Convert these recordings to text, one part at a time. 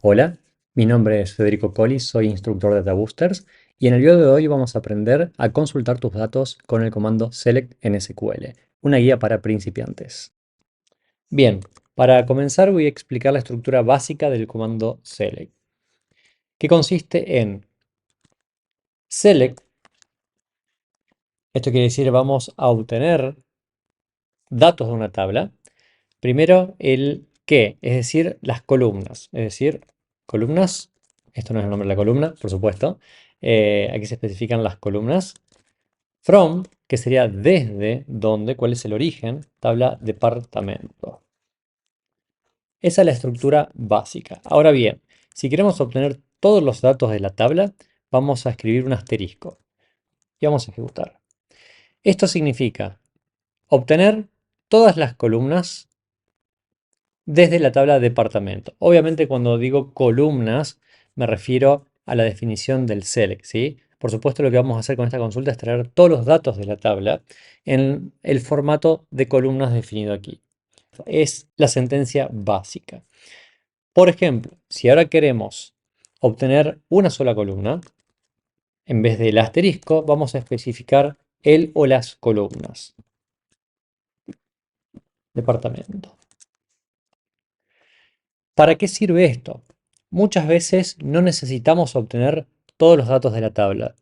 Hola, mi nombre es Federico Colli, soy instructor de DataBoosters y en el video de hoy vamos a aprender a consultar tus datos con el comando select en SQL, una guía para principiantes. Bien, para comenzar voy a explicar la estructura básica del comando select, que consiste en select, esto quiere decir vamos a obtener datos de una tabla. Primero el qué, es decir, las columnas. Es decir, columnas, esto no es el nombre de la columna, por supuesto. Aquí se especifican las columnas. From, que sería desde, dónde, cuál es el origen, tabla departamento. Esa es la estructura básica. Ahora bien, si queremos obtener todos los datos de la tabla, vamos a escribir un asterisco y vamos a ejecutar. Esto significa obtener todas las columnas desde la tabla departamento. Obviamente cuando digo columnas me refiero a la definición del select, ¿sí? Por supuesto lo que vamos a hacer con esta consulta es traer todos los datos de la tabla en el formato de columnas definido aquí. Es la sentencia básica. Por ejemplo, si ahora queremos obtener una sola columna, en vez del asterisco vamos a especificar el o las columnas. Departamento. ¿Para qué sirve esto? Muchas veces no necesitamos obtener todos los datos de la tabla.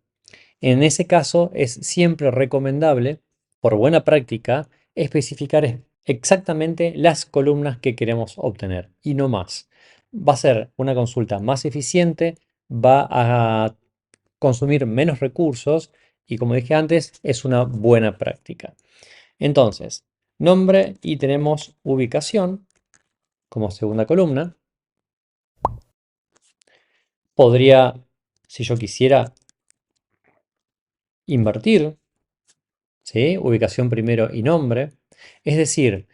En ese caso es siempre recomendable, por buena práctica, especificar exactamente las columnas que queremos obtener y no más. Va a ser una consulta más eficiente, va a consumir menos recursos y como dije antes, es una buena práctica. Entonces, nombre y tenemos ubicación como segunda columna. Podría, si yo quisiera, invertir, ¿sí? Ubicación primero y nombre. Es decir,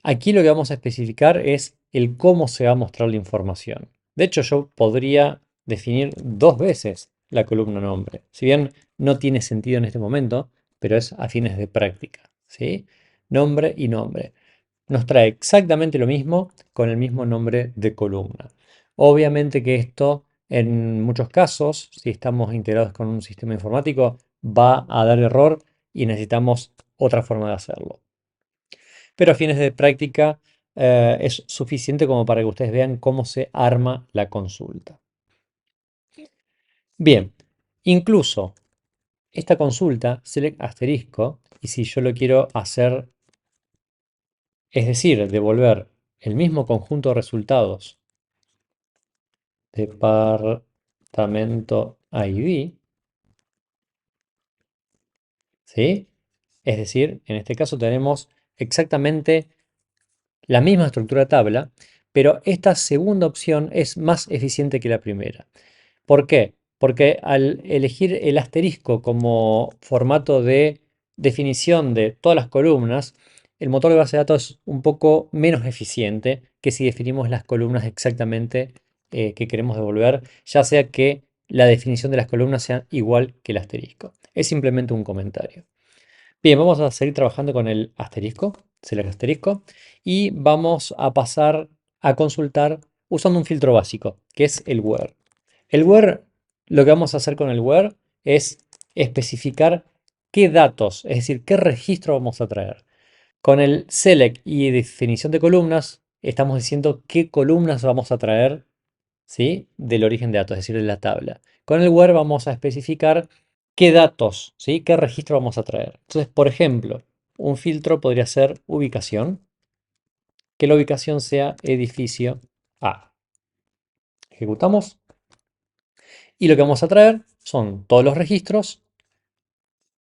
aquí lo que vamos a especificar es el cómo se va a mostrar la información. De hecho, yo podría definir dos veces la columna nombre. Si bien no tiene sentido en este momento, pero es a fines de práctica, ¿sí? Nombre y nombre. Nos trae exactamente lo mismo con el mismo nombre de columna. Obviamente que esto, en muchos casos, si estamos integrados con un sistema informático, va a dar error y necesitamos otra forma de hacerlo. Pero a fines de práctica es suficiente como para que ustedes vean cómo se arma la consulta. Bien, incluso esta consulta, select asterisco, y si yo lo quiero hacer, es decir, devolver el mismo conjunto de resultados departamento ID, ¿sí? Es decir, en este caso tenemos exactamente la misma estructura de tabla, pero esta segunda opción es más eficiente que la primera. ¿Por qué? Porque al elegir el asterisco como formato de definición de todas las columnas, el motor de base de datos es un poco menos eficiente que si definimos las columnas exactamente que queremos devolver, ya sea que la definición de las columnas sea igual que el asterisco. Es simplemente un comentario. Bien, vamos a seguir trabajando con el asterisco, select asterisco, y vamos a pasar a consultar usando un filtro básico, que es el where. El where, lo que vamos a hacer con el where es especificar qué datos, es decir, qué registro vamos a traer. Con el select y definición de columnas, estamos diciendo qué columnas vamos a traer, ¿sí? Del origen de datos, es decir, de la tabla. Con el where vamos a especificar qué datos, ¿sí? Qué registro vamos a traer. Entonces, por ejemplo, un filtro podría ser ubicación, que la ubicación sea edificio A. Ejecutamos y lo que vamos a traer son todos los registros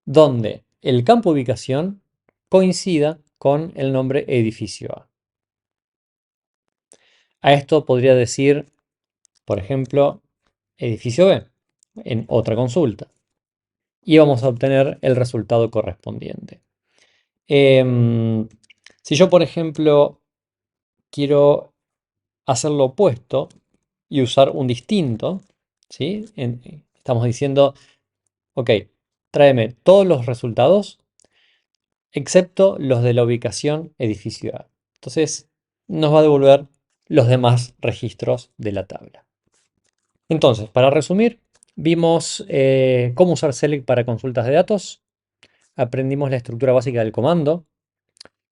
donde el campo ubicación coincida con el nombre edificio A. A esto podría decir, por ejemplo, edificio B en otra consulta y vamos a obtener el resultado correspondiente. Em, si yo, por ejemplo, quiero hacer lo opuesto y usar un distinto, ¿sí? Estamos diciendo, ok, tráeme todos los resultados excepto los de la ubicación edificio A. Entonces nos va a devolver los demás registros de la tabla. Entonces, para resumir, vimos cómo usar select para consultas de datos, aprendimos la estructura básica del comando,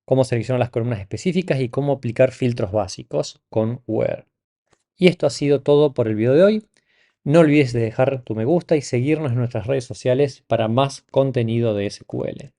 cómo seleccionar las columnas específicas y cómo aplicar filtros básicos con where. Y esto ha sido todo por el video de hoy. No olvides de dejar tu me gusta y seguirnos en nuestras redes sociales para más contenido de SQL.